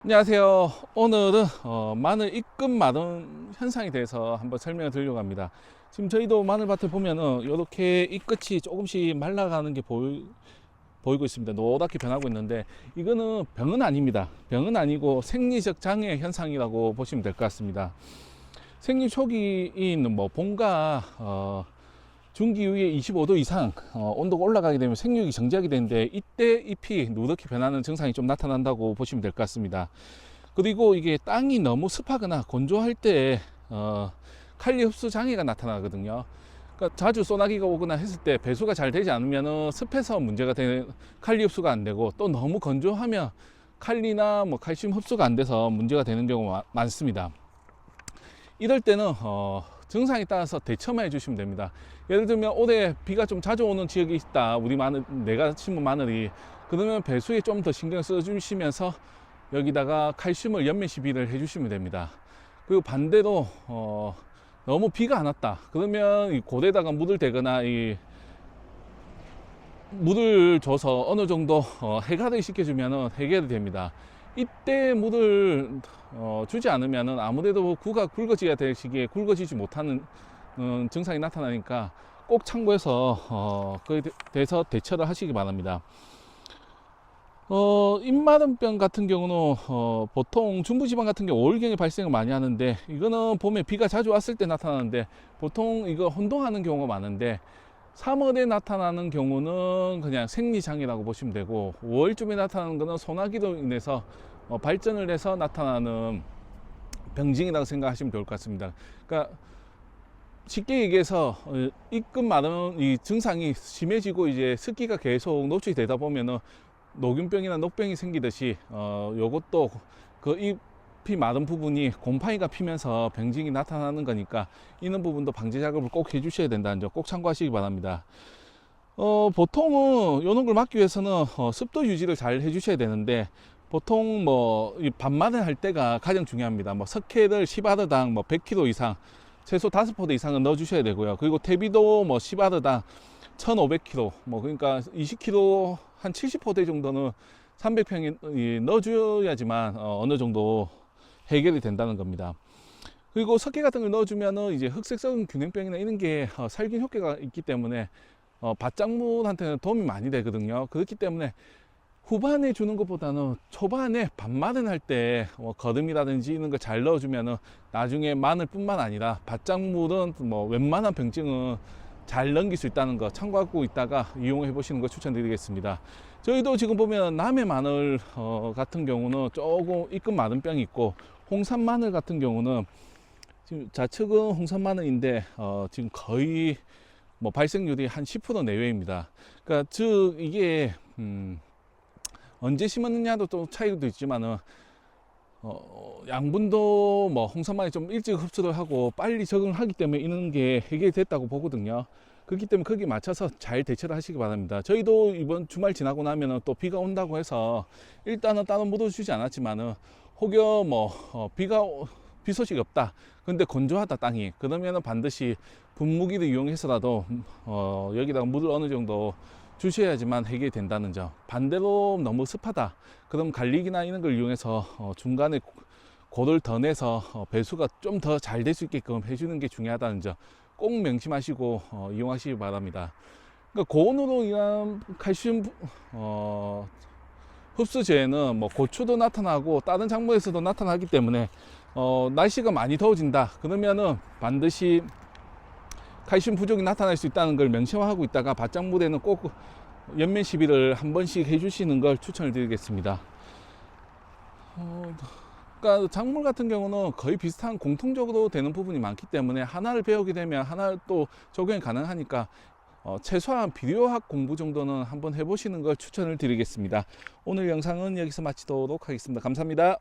안녕하세요. 오늘은 마늘 입금 마른 현상에 대해서 한번 설명을 드리려고 합니다. 지금 저희도 마늘밭을 보면은 이렇게 잎끝이 조금씩 말라가는 게 보이고 있습니다. 노랗게 변하고 있는데 이거는 병은 아닙니다. 병은 아니고 생리적 장애 현상이라고 보시면 될 것 같습니다. 생리 초기인 뭐 봄과 중기 이후에 25도 이상 온도가 올라가게 되면 생육이 정지하게 되는데 이때 잎이 누렇게 변하는 증상이 좀 나타난다고 보시면 될 것 같습니다. 그리고 이게 땅이 너무 습하거나 건조할 때 칼리 흡수 장애가 나타나거든요. 그러니까 자주 소나기가 오거나 했을 때 배수가 잘 되지 않으면 습해서 문제가 되는, 칼리 흡수가 안 되고, 또 너무 건조하면 칼리나 뭐 칼슘 흡수가 안 돼서 문제가 되는 경우가 많습니다. 이럴 때는 증상에 따라서 대처만 해주시면 됩니다. 예를 들면 올해 비가 좀 자주 오는 지역이 있다, 우리 마늘, 내가 심은 마늘이, 그러면 배수에 좀 더 신경 써주시면서 여기다가 칼슘을 연면 시비를 해주시면 됩니다. 그리고 반대로 너무 비가 안 왔다 그러면 이 고대에다가 물을 대거나 이 물을 줘서 어느 정도 해가를 시켜주면 해결이 됩니다. 이때 물을 주지 않으면 아무래도 구가 굵어져야 될 시기에 굵어지지 못하는 증상이 나타나니까 꼭 참고해서 그에 대해서 대처를 하시기 바랍니다. 입마름병 같은 경우는 보통 중부지방 같은 경우 5월경에 발생을 많이 하는데, 이거는 봄에 비가 자주 왔을 때 나타나는데 보통 이거 혼동하는 경우가 많은데, 3월에 나타나는 경우는 그냥 생리장애라고 보시면 되고, 5월쯤에 나타나는 것은 소나기로 인해서 발전을 해서 나타나는 병증이라고 생각하시면 좋을 것 같습니다. 그러니까 쉽게 얘기해서 입금 마른 이 증상이 심해지고 이제 습기가 계속 노출이 되다 보면은 녹균병이나 녹병이 생기듯이 요것도 그 잎이 마른 부분이 곰팡이가 피면서 병증이 나타나는 거니까 이런 부분도 방제 작업을 꼭 해주셔야 된다는 점 꼭 참고하시기 바랍니다. 보통은 요런 걸 막기 위해서는 습도 유지를 잘 해주셔야 되는데, 보통 뭐 반마늘 할 때가 가장 중요합니다. 뭐 석회를 10아르당 뭐 100kg 이상, 최소 5포대 이상은 넣어 주셔야 되고요. 그리고 퇴비도 뭐 10아르당 1500kg, 뭐 그러니까 20kg 한 70포대 정도는 300평에 넣어줘야지만 어느 정도 해결이 된다는 겁니다. 그리고 석회 같은 걸 넣어주면은 이제 흑색성 균행병이나 이런 게 살균 효과가 있기 때문에 밭작물한테는 도움이 많이 되거든요. 그렇기 때문에 후반에 주는 것보다는 초반에 반마늘 할 때 거름이라든지 이런 거 잘 넣어주면은 나중에 마늘뿐만 아니라 밭작물은 뭐 웬만한 병증은 잘 넘길 수 있다는 거 참고하고 있다가 이용해 보시는 거 추천드리겠습니다. 저희도 지금 보면 남해 마늘 같은 경우는 조금 입금 마른 병이 있고, 홍산 마늘 같은 경우는 지금 좌측은 홍산 마늘인데 지금 거의 뭐 발생률이 한 10% 내외입니다. 그러니까 즉 이게 언제 심었느냐도 또 차이도 있지만은 양분도 뭐 홍산만이 좀 일찍 흡수를 하고 빨리 적응하기 때문에 이런 게 해결됐다고 보거든요. 그렇기 때문에 거기에 맞춰서 잘 대처를 하시기 바랍니다. 저희도 이번 주말 지나고 나면 또 비가 온다고 해서 일단은 따로 묻어주지 않았지만은 혹여 뭐 비 소식이 없다, 근데 건조하다 땅이, 그러면은 반드시 분무기를 이용해서라도 여기다가 물을 어느 정도 주셔야지만 해결이 된다는 점. 반대로 너무 습하다 그럼 관리기나 이런 걸 이용해서 중간에 고를 더 내서 배수가 좀 더 잘 될 수 있게끔 해주는 게 중요하다는 점 꼭 명심하시고 이용하시기 바랍니다. 그러니까 고온으로 인한 칼슘 흡수제는 뭐 고추도 나타나고 다른 작물에서도 나타나기 때문에 날씨가 많이 더워진다 그러면은 반드시 칼슘 부족이 나타날 수 있다는 걸 명심하고 있다가 밭작물에는 꼭 연면 시비를 한 번씩 해주시는 걸 추천을 드리겠습니다. 그러니까 작물 같은 경우는 거의 비슷한 공통적으로 되는 부분이 많기 때문에 하나를 배우게 되면 하나를 또 적용이 가능하니까 최소한 비료학 공부 정도는 한번 해보시는 걸 추천을 드리겠습니다. 오늘 영상은 여기서 마치도록 하겠습니다. 감사합니다.